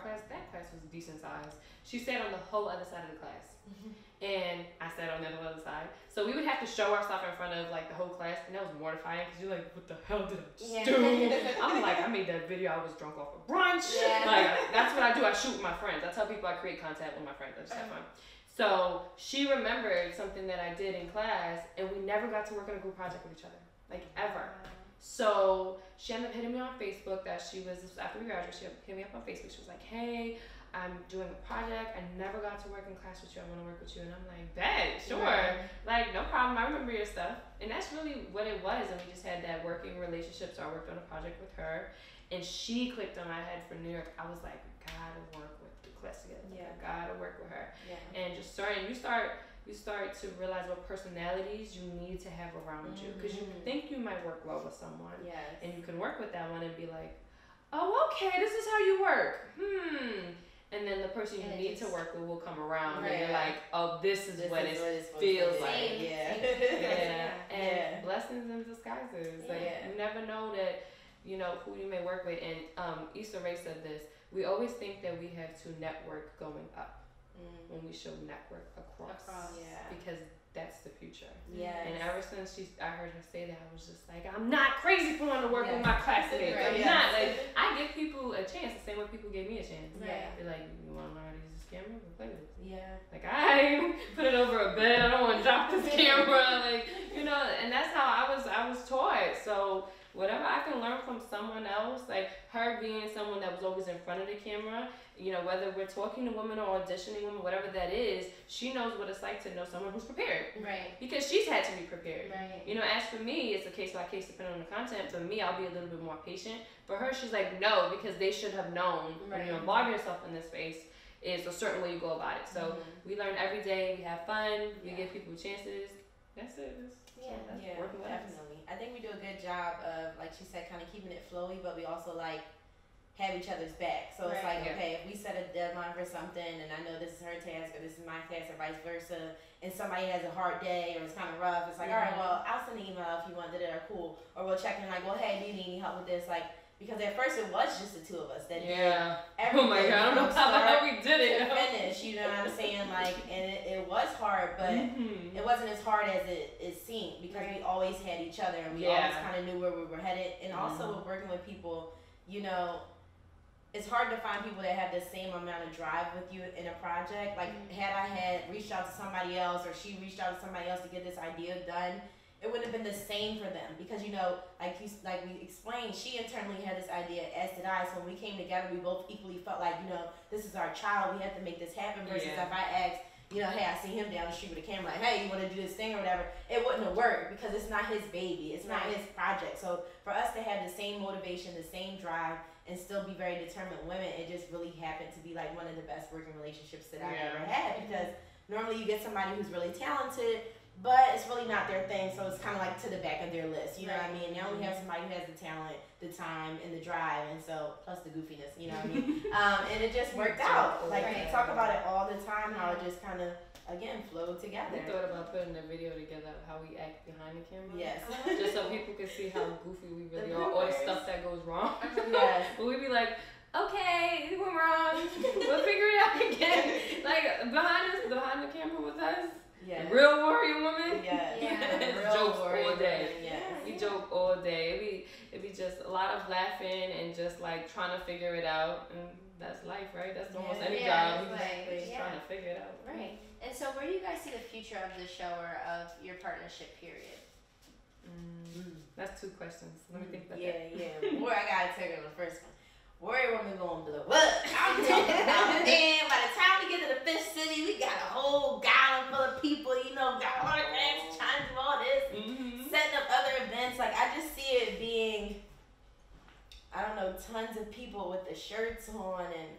class was decent size. She sat on the whole other side of the class. And I sat on the other side. So we would have to show our stuff in front of like the whole class, and that was mortifying because you're like, what the hell did I just do? I'm like, I made that video, I was drunk off of brunch. Like, that's what I do. I shoot with my friends. I tell people I create content with my friends. I just have fun. So she remembered something that I did in class, and we never got to work on a group project with each other, like ever. So she ended up hitting me on Facebook after we graduated, she hit me up on Facebook. She was like, hey, I'm doing a project. I never got to work in class with you. I want to work with you. And I'm like, bet, sure. Like, no problem. I remember your stuff. And that's really what it was. And we just had that working relationship. So I worked on a project with her, and she clicked on my head for New York. I was like, gotta work with the class together. I gotta work with her. And just you start to realize what personalities you need to have around you, because you think you might work well with someone, and you can work with that one and be like, oh, okay, this is how you work. And then the person you need to work with will come around, and you're like, oh, this is what it feels like. And blessings in disguises. Like, you never know that, who you may work with. And Issa Rae said this: we always think that we have to network going up when we should network across. Because that's the future. And ever since I heard her say that, I was just like, I'm not crazy for wanting to work with my classmates. I'm not. Like, I give people a chance the same way people gave me a chance. They're like, you want to learn how to use this camera? We'll play with it. Like, I put it over a bed. I don't want to drop this camera. Like, and that's how I was taught. So whatever I can learn from someone else, like her being someone that was always in front of the camera, whether we're talking to women or auditioning women, whatever that is, she knows what it's like to know someone who's prepared. Because she's had to be prepared. As for me, it's a case by case depending on the content. For me, I'll be a little bit more patient. For her, she's like, no, because they should have known when you involve yourself in this space is a certain way you go about it. So we learn every day, we have fun, we give people chances. That's it. Definitely. I think we do a good job of, like she said, kind of keeping it flowy, but we also like have each other's back. So it's like, okay, if we set a deadline for something and I know this is her task or this is my task or vice versa, and somebody has a hard day or it's kind of rough, it's like, all right, well, I'll send an email if you wanted it or cool. Or we'll check in like, well, hey, do you need any help with this? Like, because at first it was just the two of us that did everything. Oh my God, I don't know how we did it. To finish, you know what I'm saying? Like, and it was hard, but it wasn't as hard as it seemed, because we always had each other and we always kind of knew where we were headed. And also with working with people, it's hard to find people that have the same amount of drive with you in a project. Like, had I had reached out to somebody else or she reached out to somebody else to get this idea done, it wouldn't have been the same for them, because like we explained, she internally had this idea, as did I. So when we came together, we both equally felt like, this is our child, we have to make this happen. Versus if I asked, hey, I see him down the street with a camera, like, hey, you want to do this thing or whatever, it wouldn't have worked, because it's not his baby, it's not his project. So for us to have the same motivation, the same drive, and still be very determined women, it just really happened to be like one of the best working relationships that I've ever had. Because normally you get somebody who's really talented, but it's really not their thing, so it's kind of like to the back of their list, you know what I mean? Now we have somebody who has the talent, the time, and the drive, and so, plus the goofiness, you know what I mean? And it just worked out. Like, we talk about it all the time, how it just kind of, again, flowed together. We thought about putting a video together of how we act behind the camera. Yes. Just so people can see how goofy we really are, all the stuff that goes wrong. Yes. But we'd be like, okay, it went wrong, we'll figure it out again. Like, behind the camera with us, real warrior woman. Jokes all day. We joke all day. It'd be just a lot of laughing and just like trying to figure it out. And that's life, right? That's almost any job. We just trying to figure it out. Right. And so, where do you guys see the future of the show or of your partnership period? That's 2 questions. Let me think about that. Boy, I gotta take it on the first one. Warrior woman gonna blow up. I'm talking about, man, by the time we get to the 5th city, we got a whole gallon full of people, got autographs, trying to do all this, setting up other events. Like, I just see it being, I don't know, tons of people with the shirts on and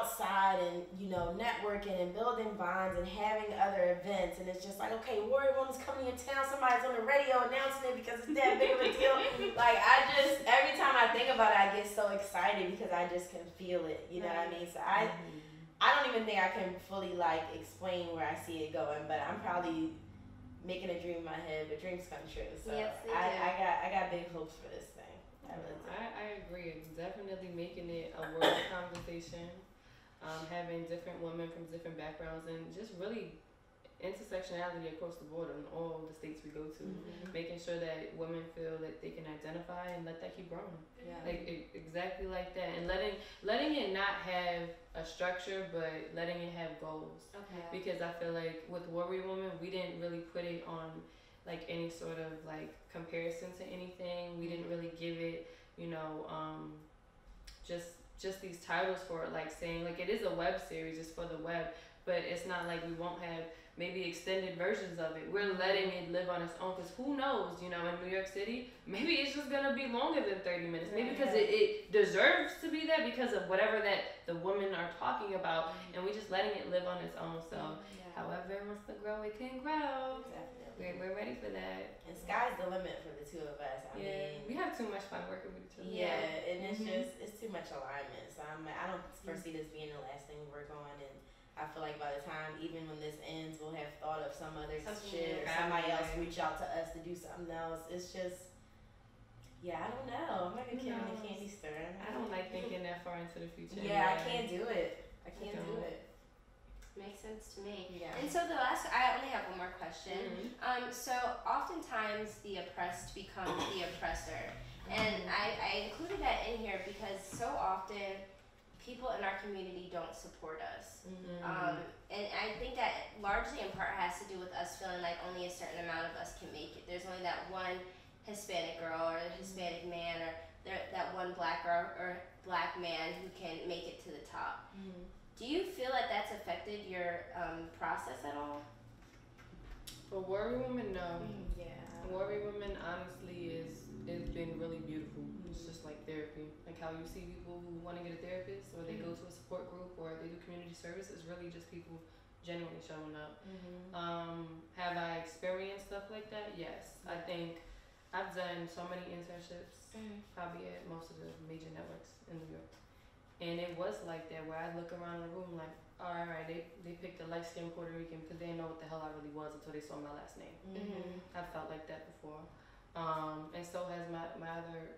outside and, you know, networking and building bonds and having other events. And it's just like, okay, Warrior Woman's coming in town. Somebody's on the radio announcing it because it's that big of a deal. Like, every time I think about it, I get so excited because I just can feel it. You know what I mean? So I don't even think I can fully, like, explain where I see it going, but I'm probably making a dream in my head, but dreams come true. So yes, I got big hopes for this thing. I agree. Definitely making it a world conversation, having different women from different backgrounds, and just really intersectionality across the board in all the states we go to. Making sure that women feel that they can identify and let that keep growing. Yeah. Like exactly like that, and letting it not have a structure, but letting it have goals. Okay. Because I feel like with Warrior Woman, we didn't really put it on like any sort of like comparison to anything. We didn't really give it, you know, just these titles for it, like saying like it is a web series, it's for the web, but it's not like we won't have maybe extended versions of it. We're letting it live on its own, because who knows, you know, in New York City, maybe it's just gonna be longer than 30 minutes. Maybe because it deserves to be that because of whatever that the women are talking about, and we just letting it live on its own. So however it wants to grow, it can grow. We're ready for that. And sky's the limit for the two of us. I mean, we have too much fun working with each other. Yeah, and it's too much alignment. So I don't foresee this being the last thing we work on, and I feel like by the time, even when this ends, we'll have thought of some other shit, or somebody else reach out to us to do something else. It's just, I don't know. I'm like a kid in a candy store. I don't like thinking that far into the future. Yeah, I can't do it. I can't do it. Makes sense to me. Yeah. And so I only have one more question. So oftentimes the oppressed become the oppressor. And I included that in here because so often people in our community don't support us. And I think that largely in part has to do with us feeling like only a certain amount of us can make it. There's only that one Hispanic girl or Hispanic man or that one black girl or black man who can make it to the top. Do you feel like that's affected your process at all? For Warrior Woman, no. Yeah. Warrior Woman honestly it's been really beautiful. It's just like therapy. Like how you see people who want to get a therapist or they go to a support group or they do community service. It's really just people genuinely showing up. Have I experienced stuff like that? Yes. I think I've done so many internships, probably at most of the major networks in New York. And it was like that, where I look around the room like, all right, they picked a light-skinned Puerto Rican because they didn't know what the hell I really was until they saw my last name. I felt like that before. And so has my other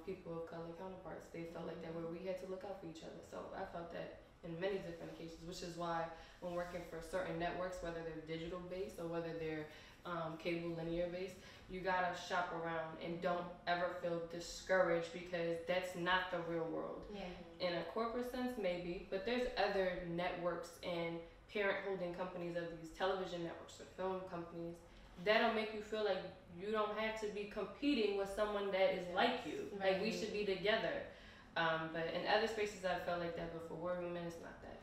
people of color counterparts. They felt like that, where we had to look out for each other. So I felt that in many different occasions, which is why when working for certain networks, whether they're digital-based or whether they're cable linear-based, you gotta shop around and don't ever feel discouraged, because that's not the real world. In a corporate sense, maybe, but there's other networks and parent holding companies of these television networks or film companies that'll make you feel like you don't have to be competing with someone that is like you. Like we should be together. But in other spaces I felt like that, but for Warrior Women it's not that.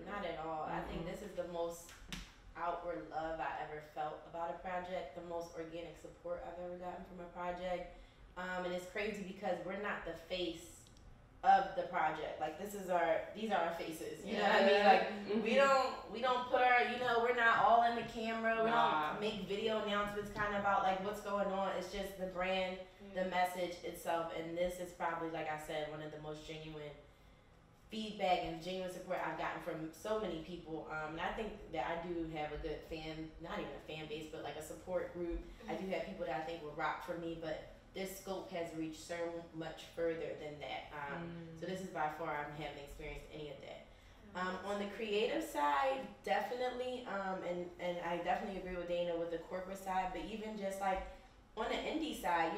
Not at all. I think this is the most outward love I ever felt about a project, the most organic support I've ever gotten from a project. And it's crazy because we're not the face of the project. Like these are our faces. You know what I mean? Like we don't put our, we're not all in the camera. We don't make video announcements kind of about like what's going on. It's just the brand, the message itself. And this is probably, like I said, one of the most genuine feedback and genuine support I've gotten from so many people. And I think that I do have a good not even a fan base, but like a support group. I do have people that I think will rock for me, but this scope has reached so much further than that. So this is by far, I haven't experienced any of that. On the creative side, definitely, and I definitely agree with Dana with the corporate side, but even just like on the indie side,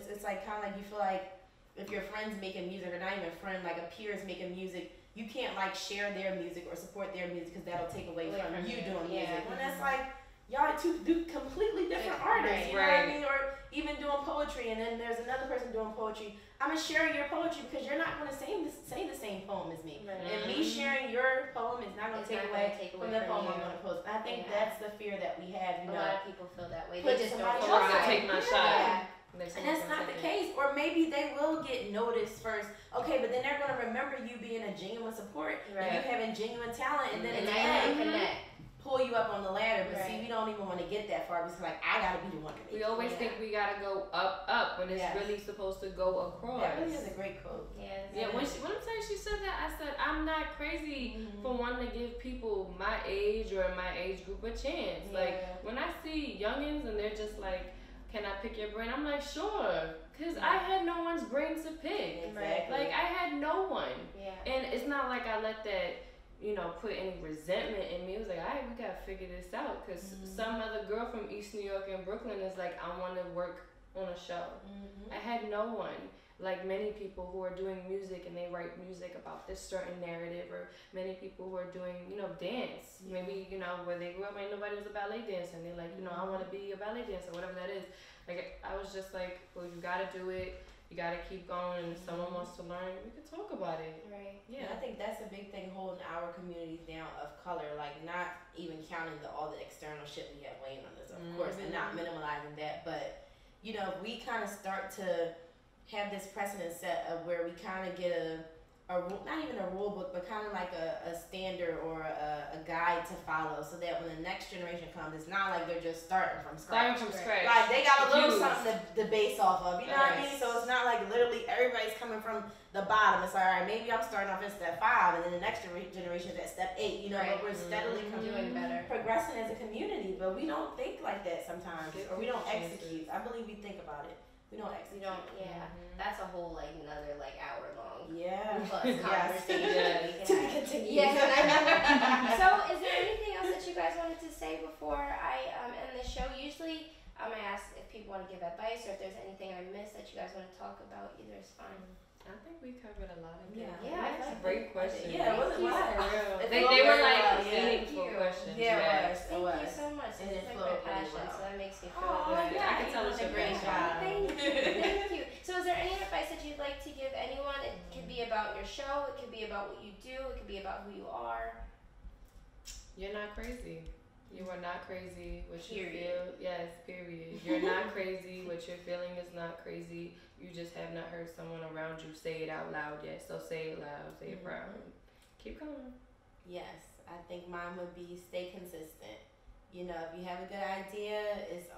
it's like kind of like you feel like if your friend's making music, or not even a friend, like a peer's making music, you can't like share their music or support their music because that'll take away from you doing music. When that's like, y'all do completely different artists, you know what I mean? Or even doing poetry, and then there's another person doing poetry. I'm gonna share your poetry because you're not gonna say the same poem as me. And me sharing your poem is not gonna take away from the poem I'm gonna post. I think that's the fear that we have. A lot of people feel that way. They just don't take my shot. And that's not the case. Or maybe they will get noticed first. Okay, but then they're going to remember you being a genuine support and you having genuine talent, and then and now you connect. Pull you up on the ladder. But see, we don't even want to get that far because like I gotta be the one to make We always think we gotta go up when it's really supposed to go across. That really is a great quote. Yeah, when I'm saying she said that, I said I'm not crazy for wanting to give people my age or my age group a chance. Like when I see youngins and they're just like, can I pick your brain? I'm like, sure. Because I had no one's brain to pick. Exactly. Like, I had no one. Yeah. And it's not like I let that, you know, put any resentment in me. It was like, all right, we got to figure this out. Because some other girl from East New York and Brooklyn is like, I want to work on a show. I had no one. Like many people who are doing music and they write music about this certain narrative, or many people who are doing, you know, dance. Maybe, you know, where they grew up, ain't nobody was a ballet dancer, and they're like, you know, I want to be a ballet dancer, whatever that is. Like, I was just like, well, you got to do it. You got to keep going, and if someone wants to learn, we can talk about it. Right. Yeah, I think that's a big thing holding our communities down of color, like not even counting all the external shit we have weighing on us, of course, and not minimalizing that. But, you know, if we kind of start to have this precedent set of where we kind of get a not even a rule book, but kind of like a standard or a guide to follow, so that when the next generation comes, it's not like they're just starting from scratch. Like they got a little something to base off of, you know what I mean? So it's not like literally everybody's coming from the bottom. It's like, all right, maybe I'm starting off at step 5, and then the next generation is at step 8. You know, but we're steadily doing better, progressing as a community. But we don't think like that sometimes, or we don't execute. I believe we think about it. We don't execute. That's a whole like another like hour long plus To conversation. be continued. Yes. So is there anything else that you guys wanted to say before I end the show? Usually I ask if people want to give advice or if there's anything I missed that you guys want to talk about. Either is fine. I think we covered a lot of things. That's a great question. Yeah, it wasn't for real. They were were like meaningful questions. Thank you so much. And It's it like my flowed passion, really well. so that makes me feel good. I can tell it's a great job. Thank you. So is there any advice that you'd like to give anyone? It could be about your show, it could be about what you do, it could be about who you are. You're not crazy. You are not crazy. What you Period. feel, yes, period. You're not crazy. What you're feeling is not crazy. You just have not heard someone around you say it out loud yet. So say it loud, say it proud. Keep going. Yes, I think mine would be stay consistent. You know, if you have a good idea, it's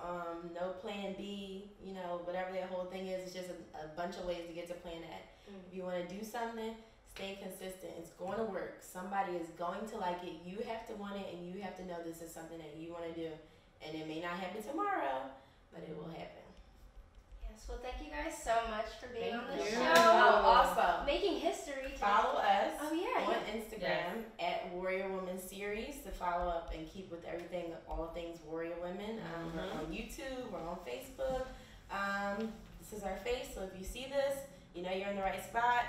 no plan B. You know, whatever that whole thing is, it's just a bunch of ways to get to plan A. If you want to do something, stay consistent. It's going to work. Somebody is going to like it. You have to want it, and you have to know this is something that you want to do. And it may not happen tomorrow, but it will happen. Yes, well, thank you guys so much for being on the you. show. Also, Making history. follow us on Instagram at Warrior Woman Series to follow up and keep with everything, all things Warrior Women. We're on YouTube, we're on Facebook. This is our face, so if you see this, you know you're in the right spot.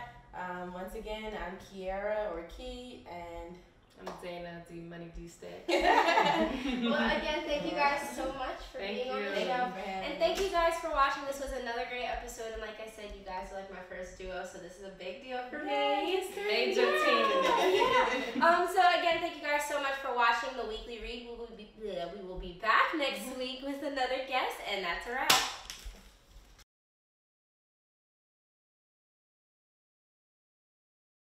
Once again, I'm Kiara or Key, and I'm Dana D Money D Stack. Well, again, thank you guys so much for being on the show. And thank you guys for watching. This was another great episode, and like I said, you guys are like my first duo, so this is a big deal for me. Major team. So again, thank you guys so much for watching the Weekly Read. We will be back next week with another guest, and that's a wrap.